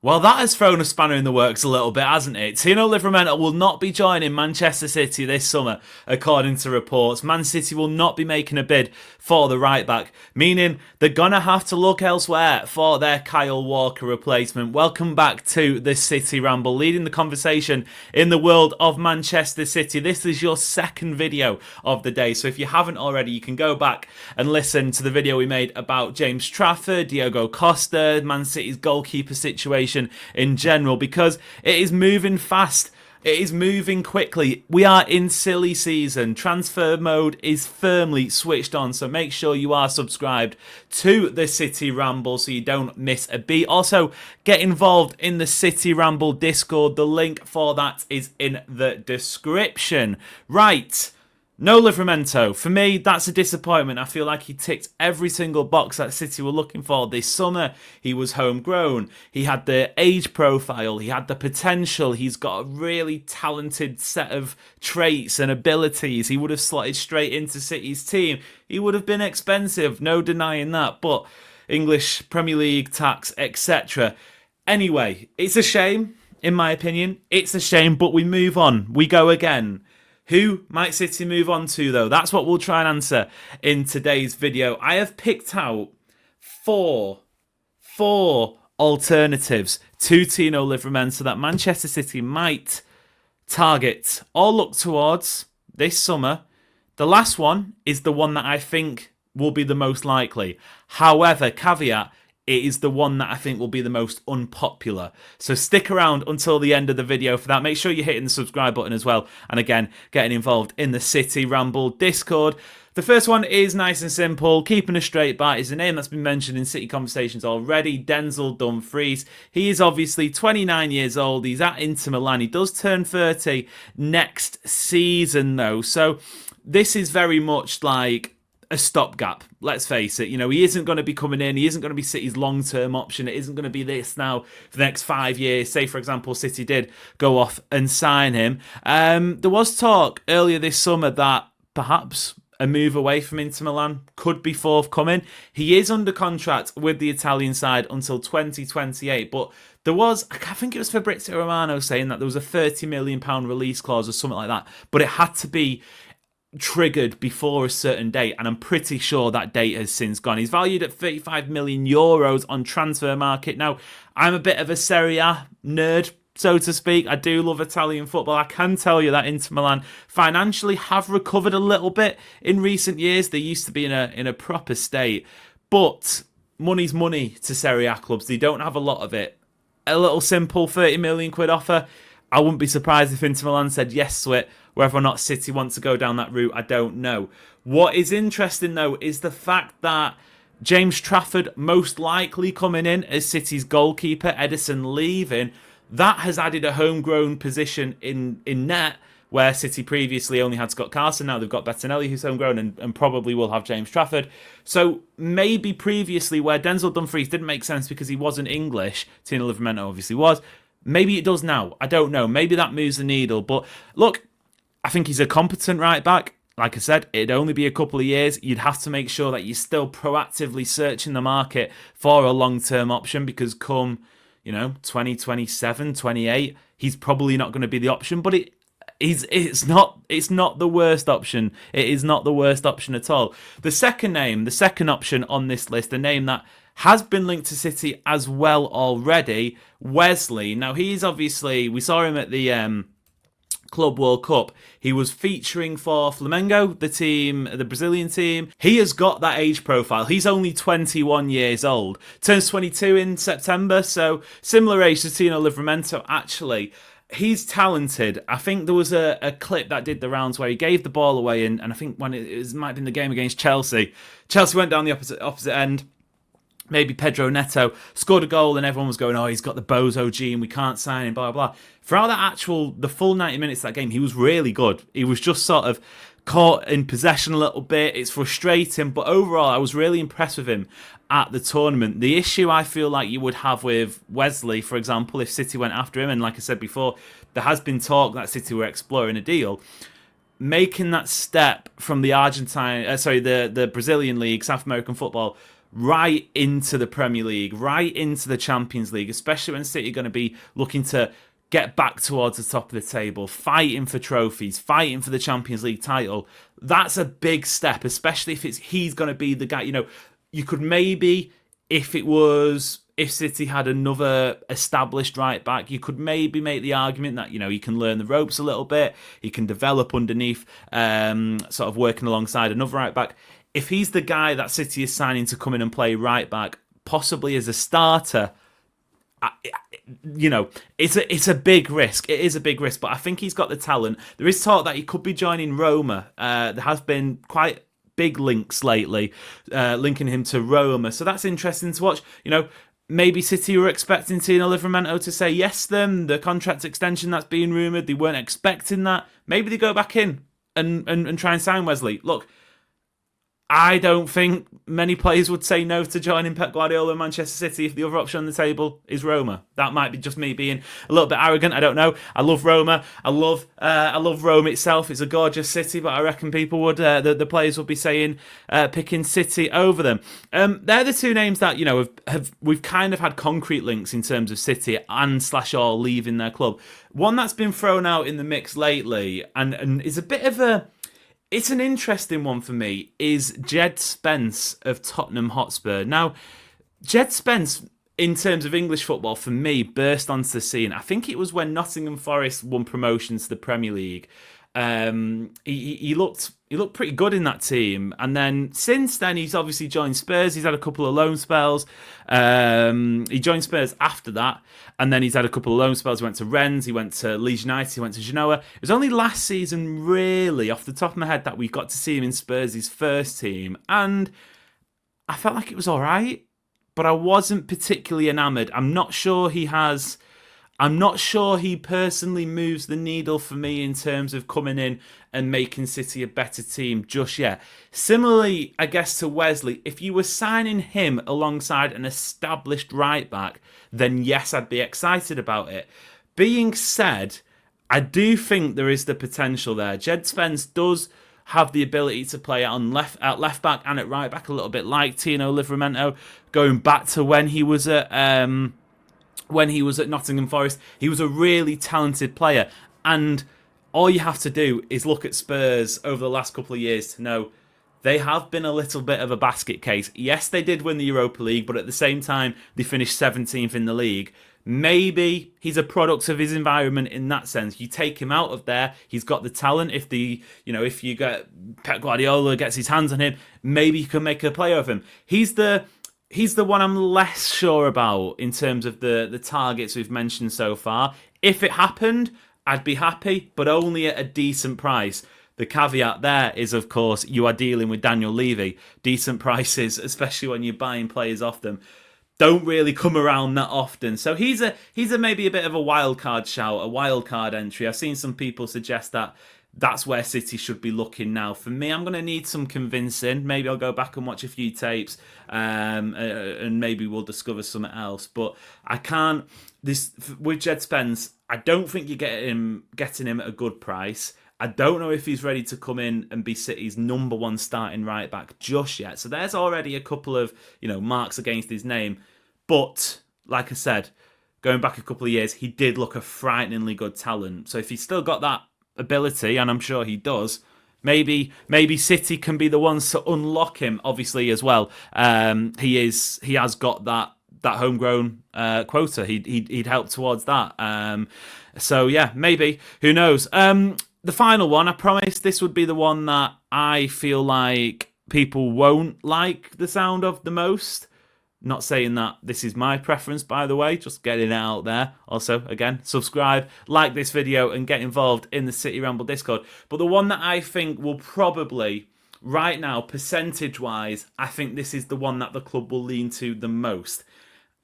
Well, that has thrown a spanner in the works a little bit, hasn't it? Tino Livramento will not be joining Manchester City this summer, according to reports. Man City will not be making a bid for the right-back, meaning they're going to have to look elsewhere for their Kyle Walker replacement. Welcome back to the City Ramble, leading the conversation in the world of Manchester City. This is your second video of the day, so if you haven't already, you can go back and listen to the video we made about James Trafford, Diego Costa, Man City's goalkeeper situation in general, because it is moving fast. It is moving quickly. We are in silly season. Transfer mode is firmly switched on, so make sure you are subscribed to the City Ramble so you don't miss a beat. Also, get involved in the City Ramble Discord. The link for that is in the description. Right. No Livramento. For me, that's a disappointment. I feel like he ticked every single box that City were looking for this summer. He was homegrown. He had the age profile. He had the potential. He's got a really talented set of traits and abilities. He would have slotted straight into City's team. He would have been expensive, no denying that. But English Premier League tax, etc. Anyway, it's a shame, in my opinion. It's a shame, but we move on. We go again. Who might City move on to, though? That's what we'll try and answer in today's video. I have picked out four alternatives to Tino Livramento that Manchester City might target or look towards this summer. The last one is the one that I think will be the most likely. However, caveat, it is the one that I think will be the most unpopular. So stick around until the end of the video for that. Make sure you're hitting the subscribe button as well. And again, getting involved in the City Ramble Discord. The first one is nice and simple. Keeping a straight bat is a name that's been mentioned in City conversations already. Denzel Dumfries. He is obviously 29 years old. He's at Inter Milan. He does turn 30 next season, though. So this is very much like a stopgap, let's face it. You know, he isn't going to be coming in. He isn't going to be City's long-term option. It isn't going to be this now for the next 5 years. Say, for example, City did go off and sign him. There was talk earlier this summer that perhaps a move away from Inter Milan could be forthcoming. He is under contract with the Italian side until 2028, but there was, I think it was Fabrizio Romano saying that there was a £30 million release clause or something like that, but it had to be triggered before a certain date, and I'm pretty sure that date has since gone. He's valued at 35 million euros on transfer market. Now, I'm a bit of a Serie A nerd, so to speak. I do love Italian football. I can tell you that Inter Milan financially have recovered a little bit in recent years. They used to be in a proper state, but money's money to Serie A clubs. They don't have a lot of it. A little simple 30 million quid offer. I wouldn't be surprised if Inter Milan said yes to it. Whether or not City wants to go down that route, I don't know. What is interesting, though, is the fact that James Trafford most likely coming in as City's goalkeeper, Edison leaving, that has added a homegrown position in net, where City previously only had Scott Carson. Now they've got Bettinelli, who's homegrown, and probably will have James Trafford. So maybe previously, where Denzel Dumfries didn't make sense because he wasn't English, Tino Livramento obviously was, maybe it does now. I don't know. Maybe that moves the needle. But look, I think he's a competent right back. Like I said, it'd only be a couple of years. You'd have to make sure that you're still proactively searching the market for a long-term option, because come, 2027, 28, he's probably not going to be the option. But it's not the worst option. It is not the worst option at all. The second option on this list, a name that has been linked to City as well already, Wesley. Now, he's obviously, we saw him at the Club World Cup. He was featuring for Flamengo, the Brazilian team. He has got that age profile. He's only 21 years old. Turns 22 in September, so similar age to Tino Livramento, actually. He's talented. I think there was a clip that did the rounds where he gave the ball away, and I think when it might have been the game against Chelsea. Chelsea went down the opposite end. Maybe Pedro Neto scored a goal and everyone was going, oh, he's got the bozo gene, we can't sign him, blah, blah, blah. Throughout the full 90 minutes of that game, he was really good. He was just sort of caught in possession a little bit. It's frustrating, but overall, I was really impressed with him at the tournament. The issue I feel like you would have with Wesley, for example, if City went after him, and like I said before, there has been talk that City were exploring a deal, making that step from the the Brazilian league, South American football, right into the Premier League, right into the Champions League, especially when City are going to be looking to get back towards the top of the table, fighting for trophies, fighting for the Champions League title. That's a big step, especially if he's going to be the guy. You could maybe, if City had another established right back, you could maybe make the argument that he can learn the ropes a little bit, he can develop underneath, sort of working alongside another right back. If he's the guy that City is signing to come in and play right back, possibly as a starter, it's a big risk. It is a big risk, but I think he's got the talent. There is talk that he could be joining Roma. There has been quite big links lately, linking him to Roma. So that's interesting to watch. Maybe City were expecting Tino Livramento to say yes to them. The contract extension that's being rumoured, they weren't expecting that. Maybe they go back in and try and sign Wesley. Look, I don't think many players would say no to joining Pep Guardiola and Manchester City if the other option on the table is Roma. That might be just me being a little bit arrogant. I don't know. I love Roma. I love Rome itself. It's a gorgeous city, but I reckon people would, the players would be saying picking City over them. They're the two names that we've kind of had concrete links in terms of City and /all leaving their club. One that's been thrown out in the mix lately and is a bit of a. It's an interesting one for me, is Jed Spence of Tottenham Hotspur. Now, Jed Spence, in terms of English football, for me, burst onto the scene. I think it was when Nottingham Forest won promotion to the Premier League. He looked pretty good in that team, and then since then he's obviously joined Spurs. He's had a couple of loan spells. He joined Spurs after that, and then he's had a couple of loan spells. He went to Rennes, he went to Leeds United, he went to Genoa. It was only last season, really, off the top of my head, that we got to see him in Spurs' first team, and I felt like it was all right, but I wasn't particularly enamoured. I'm not sure he personally moves the needle for me in terms of coming in and making City a better team just yet. Similarly, I guess, to Wesley, if you were signing him alongside an established right back, then yes, I'd be excited about it. Being said, I do think there is the potential there. Jed Spence does have the ability to play at left back and at right back, a little bit like Tino Livramento, going back to when he was at Nottingham Forest. He was a really talented player, and all you have to do is look at Spurs over the last couple of years to know they have been a little bit of a basket case. Yes, they did win the Europa League, but at the same time, they finished 17th in the league. Maybe he's a product of his environment in that sense. You take him out of there, he's got the talent. If you get Pep Guardiola gets his hands on him, maybe you can make a player of him. He's the one I'm less sure about in terms of the targets we've mentioned so far. If it happened, I'd be happy, but only at a decent price. The caveat there is, of course, you are dealing with Daniel Levy. Decent prices, especially when you're buying players off them, don't really come around that often. So he's a maybe a bit of a wild card shout, a wild card entry. I've seen some people suggest that that's where City should be looking now. For me, I'm going to need some convincing. Maybe I'll go back and watch a few tapes, and maybe we'll discover something else. But I can't. With Jed Spence, I don't think you're getting him at a good price. I don't know if he's ready to come in and be City's number one starting right back just yet. So there's already a couple of marks against his name. But like I said, going back a couple of years, he did look a frighteningly good talent. So if he's still got that ability, and I'm sure he does, maybe City can be the ones to unlock him. Obviously, as well, he has got that homegrown quota. He'd help towards that. So yeah, maybe, who knows. The final one, I promise this would be the one that I feel like people won't like the sound of the most. Not saying that this is my preference, by the way, just getting it out there. Also, again, subscribe, like this video, and get involved in the City Ramble Discord. But the one that I think will probably, right now, percentage-wise, I think this is the one that the club will lean to the most.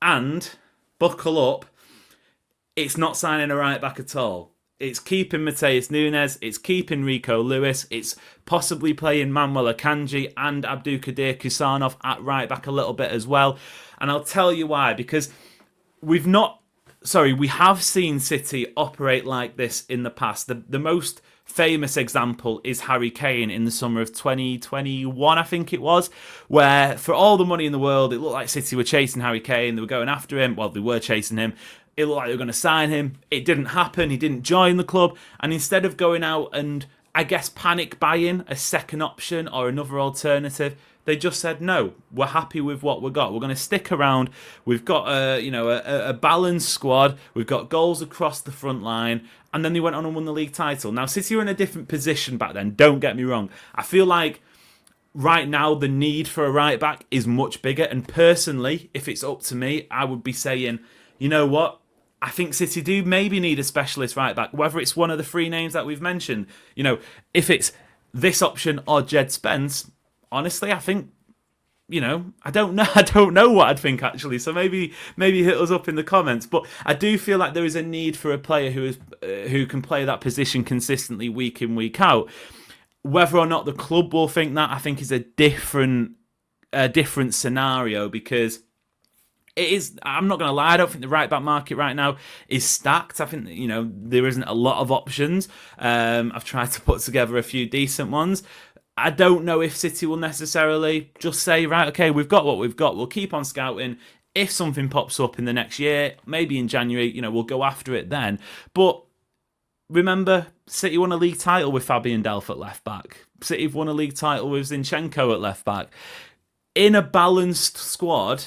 And, buckle up, it's not signing a right back at all. It's keeping Mateus Nunes, it's keeping Rico Lewis, it's possibly playing Manuel Akanji and Abdulkadir Kusanov at right back a little bit as well. And I'll tell you why, because we've not we have seen City operate like this in the past. The most famous example is Harry Kane in the summer of 2021, I think it was, where for all the money in the world, it looked like City were chasing Harry Kane. They were going after him. Well, they were chasing him. It looked like they were going to sign him. It didn't happen. He didn't join the club. And instead of going out and, I guess, panic buying a second option or another alternative, they just said, no, we're happy with what we got. We're going to stick around. We've got a balanced squad. We've got goals across the front line. And then they went on and won the league title. Now, City were in a different position back then. Don't get me wrong. I feel like right now the need for a right back is much bigger. And personally, if it's up to me, I would be saying, you know what? I think City do maybe need a specialist right back. Whether it's one of the three names that we've mentioned. If it's this option or Jed Spence, honestly, I think, I don't know. I don't know what I'd think, actually. So maybe hit us up in the comments. But I do feel like there is a need for a player who can play that position consistently week in, week out. Whether or not the club will think that, I think, is a different scenario, because it is. I'm not going to lie. I don't think the right back market right now is stacked. I think there isn't a lot of options. I've tried to put together a few decent ones. I don't know if City will necessarily just say, right, okay, we've got what we've got. We'll keep on scouting. If something pops up in the next year, maybe in January, we'll go after it then. But remember, City won a league title with Fabian Delph at left back. City have won a league title with Zinchenko at left back. In a balanced squad,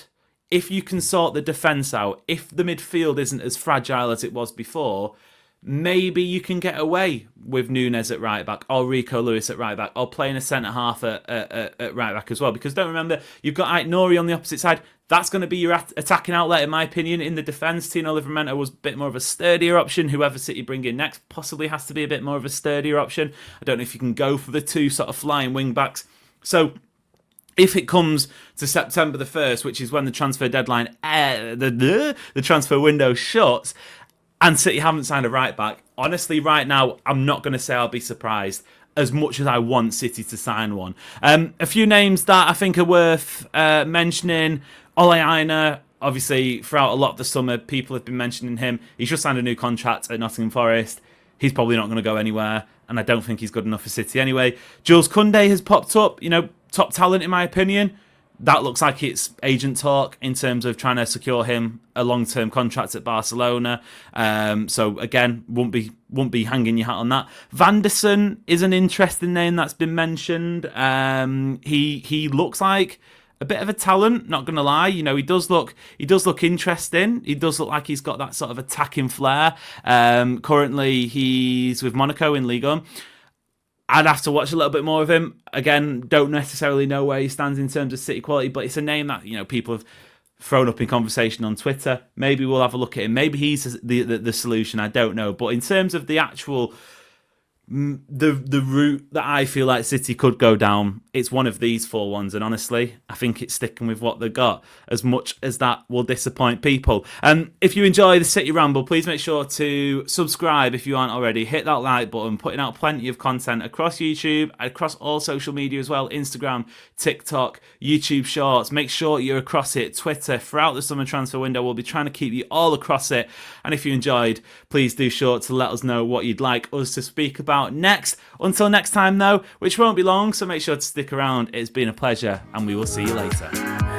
if you can sort the defence out, if the midfield isn't as fragile as it was before, maybe you can get away with Núñez at right back or Rico Lewis at right back or playing a centre-half at right back as well. Because don't remember, you've got Ait-Nouri on the opposite side. That's going to be your attacking outlet, in my opinion. In the defence, Tino Livramento was a bit more of a sturdier option. Whoever City bring in next possibly has to be a bit more of a sturdier option. I don't know if you can go for the two sort of flying wing-backs. So if it comes to September the 1st, which is when the transfer deadline, the transfer window shuts, and City haven't signed a right back, honestly, right now, I'm not going to say I'll be surprised as much as I want City to sign one. A few names that I think are worth mentioning. Ole Aina, obviously, throughout a lot of the summer, people have been mentioning him. He's just signed a new contract at Nottingham Forest. He's probably not going to go anywhere, and I don't think he's good enough for City anyway. Jules Koundé has popped up, top talent in my opinion. That looks like it's agent talk in terms of trying to secure him a long-term contract at Barcelona. So again, won't be hanging your hat on that. Vanderson is an interesting name that's been mentioned. He looks like a bit of a talent, not gonna lie. He does look interesting. He does look like he's got that sort of attacking flair. Currently, he's with Monaco in Ligue 1. I'd have to watch a little bit more of him. Again, don't necessarily know where he stands in terms of City quality, but it's a name that people have thrown up in conversation on Twitter. Maybe we'll have a look at him. Maybe he's the solution. I don't know. But in terms of the actual the route that I feel like City could go down, it's one of these four ones, and honestly, I think it's sticking with what they've got, as much as that will disappoint people. If you enjoy the City Ramble, please make sure to subscribe if you aren't already. Hit that like button, putting out plenty of content across YouTube, across all social media as well, Instagram, TikTok, YouTube Shorts. Make sure you're across it, Twitter. Throughout the summer transfer window, we'll be trying to keep you all across it. And if you enjoyed, please do sure to let us know what you'd like us to speak about next. Until next time though, which won't be long, so make sure to stick around. It's been a pleasure, and we will see you later.